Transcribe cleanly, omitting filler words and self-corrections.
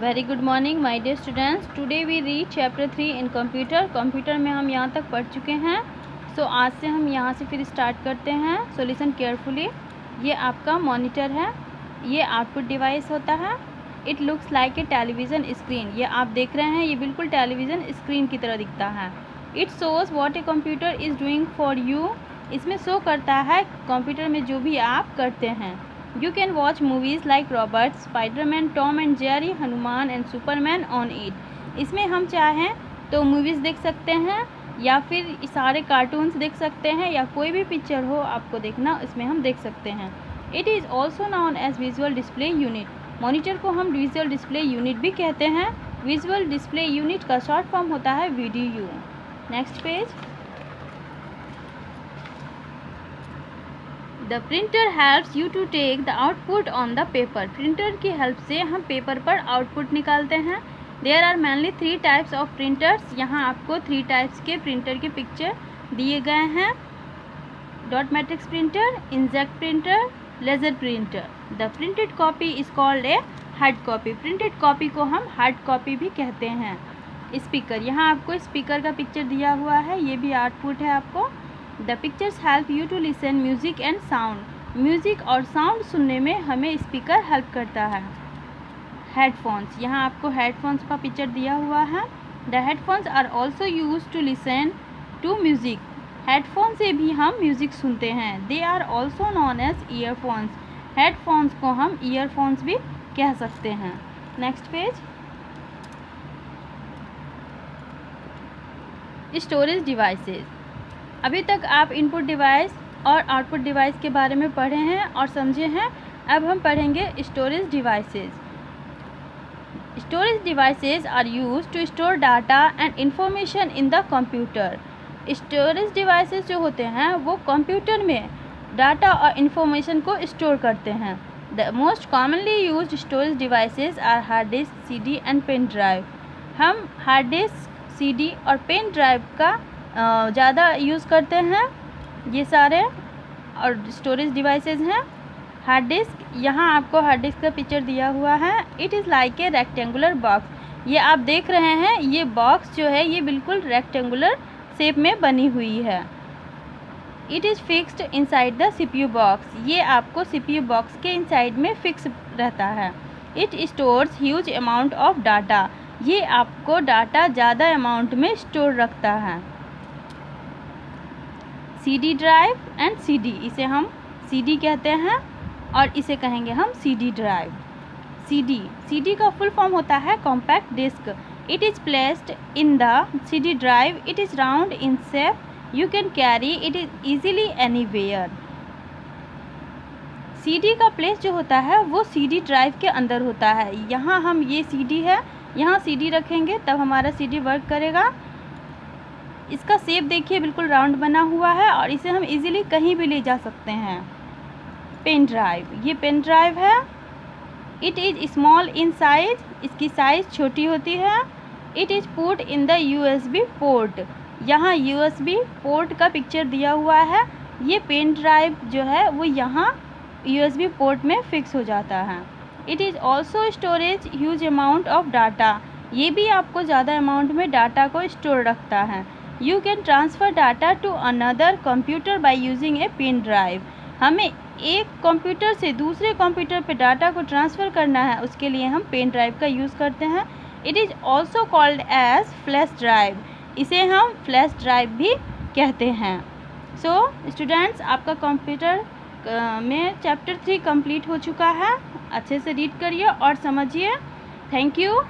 Very good morning my dear students. Today we read chapter 3 in computer. Computer में हम यहाँ तक पढ़ चुके हैं। सो आज से हम यहाँ से फिर स्टार्ट करते हैं। So listen carefully. ये आपका मॉनिटर है, ये आउटपुट डिवाइस होता है। It looks like a television screen. ये आप देख रहे हैं, ये बिल्कुल टेलीविज़न स्क्रीन की तरह दिखता है। It shows what a computer is doing for you. इसमें शो करता है कंप्यूटर में जो भी आप करते हैं। You can watch movies like Robots, Spider-Man, Tom and Jerry, Hanuman and Superman on it. इसमें हम चाहें तो मूवीज़ देख सकते हैं या फिर सारे कार्टून्स देख सकते हैं या कोई भी पिक्चर हो आपको देखना, इसमें हम देख सकते हैं। It is also known as visual display unit. Monitor को हम विजुअल डिस्प्ले यूनिट भी कहते हैं। विजुअल डिस्प्ले यूनिट का शॉर्ट फॉर्म होता है VDU। Next page. The printer helps you to take the output on the paper. Printer की help से हम पेपर पर आउटपुट निकालते हैं। There are mainly 3 types of printers. यहाँ आपको 3 टाइप्स के प्रिंटर के पिक्चर दिए गए हैं। Dot matrix printer, inkjet printer, laser printer. The printed copy is called a hard copy. Printed copy को हम हार्ड कॉपी भी कहते हैं। स्पीकर, यहाँ आपको स्पीकर का पिक्चर दिया हुआ है, ये भी आउटपुट है आपको। The pictures help you to listen music and sound. Music और साउंड सुनने में हमें स्पीकर हेल्प करता है। हेडफोन्स, यहाँ आपको हेडफोन्स का पिक्चर दिया हुआ है। The headphones are also use to listen to music. Headphone से भी हम म्यूज़िक सुनते हैं। They are also known as earphones. Headphones को हम ईयरफोन्स भी कह सकते हैं। Next page. Storage devices. अभी तक आप इनपुट डिवाइस और आउटपुट डिवाइस के बारे में पढ़े हैं और समझे हैं। अब हम पढ़ेंगे storage devices. Storage devices are use to store data and information in the computer. Storage devices जो होते हैं वो कंप्यूटर में डाटा और इंफॉर्मेशन को स्टोर करते हैं। The most commonly used storage devices are hard disk, CD and pen drive. हम हार्ड डिस्क, CD और पेन ड्राइव का ज़्यादा यूज़ करते हैं। ये सारे और स्टोरेज डिवाइसेस हैं। हार्ड डिस्क, यहाँ आपको हार्ड डिस्क का पिक्चर दिया हुआ है। It is like a rectangular box. ये आप देख रहे हैं, ये बॉक्स जो है ये बिल्कुल रेक्टेंगुलर शेप में बनी हुई है। It is fixed inside the CPU box. ये आपको CPU बॉक्स के इनसाइड में फिक्स रहता है। It stores huge amount of data. ये आपको डाटा ज़्यादा अमाउंट में स्टोर रखता है। CD ड्राइव एंड CD, इसे हम CD कहते हैं और इसे कहेंगे हम CD ड्राइव। CD का फुल फॉर्म होता है compact disc. It is placed in the CD drive. It is round in shape. You can carry it is easily anywhere. CD का प्लेस जो होता है वो CD ड्राइव के अंदर होता है। यहाँ हम ये CD है, यहाँ CD रखेंगे तब हमारा CD वर्क करेगा। इसका शेप देखिए बिल्कुल राउंड बना हुआ है और इसे हम इजीली कहीं भी ले जा सकते हैं। पेन ड्राइव, ये पेन ड्राइव है। It is small in size. इसकी साइज़ छोटी होती है। It is put in the USB port. यहाँ USB पोर्ट का पिक्चर दिया हुआ है। ये पेन ड्राइव जो है वो यहाँ USB पोर्ट में फिक्स हो जाता है। It is also storage huge amount of data. ये भी आपको ज़्यादा अमाउंट में डाटा को स्टोर रखता है। You can transfer data to another computer by using a pen drive. हमें एक कंप्यूटर से दूसरे कंप्यूटर पे डाटा को ट्रांसफ़र करना है, उसके लिए हम पेन ड्राइव का यूज़ करते हैं। It is also called as flash drive. इसे हम फ्लैश ड्राइव भी कहते हैं। सो स्टूडेंट्स, आपका कंप्यूटर में चैप्टर 3 कंप्लीट हो चुका है। अच्छे से रीड करिए और समझिए। Thank you.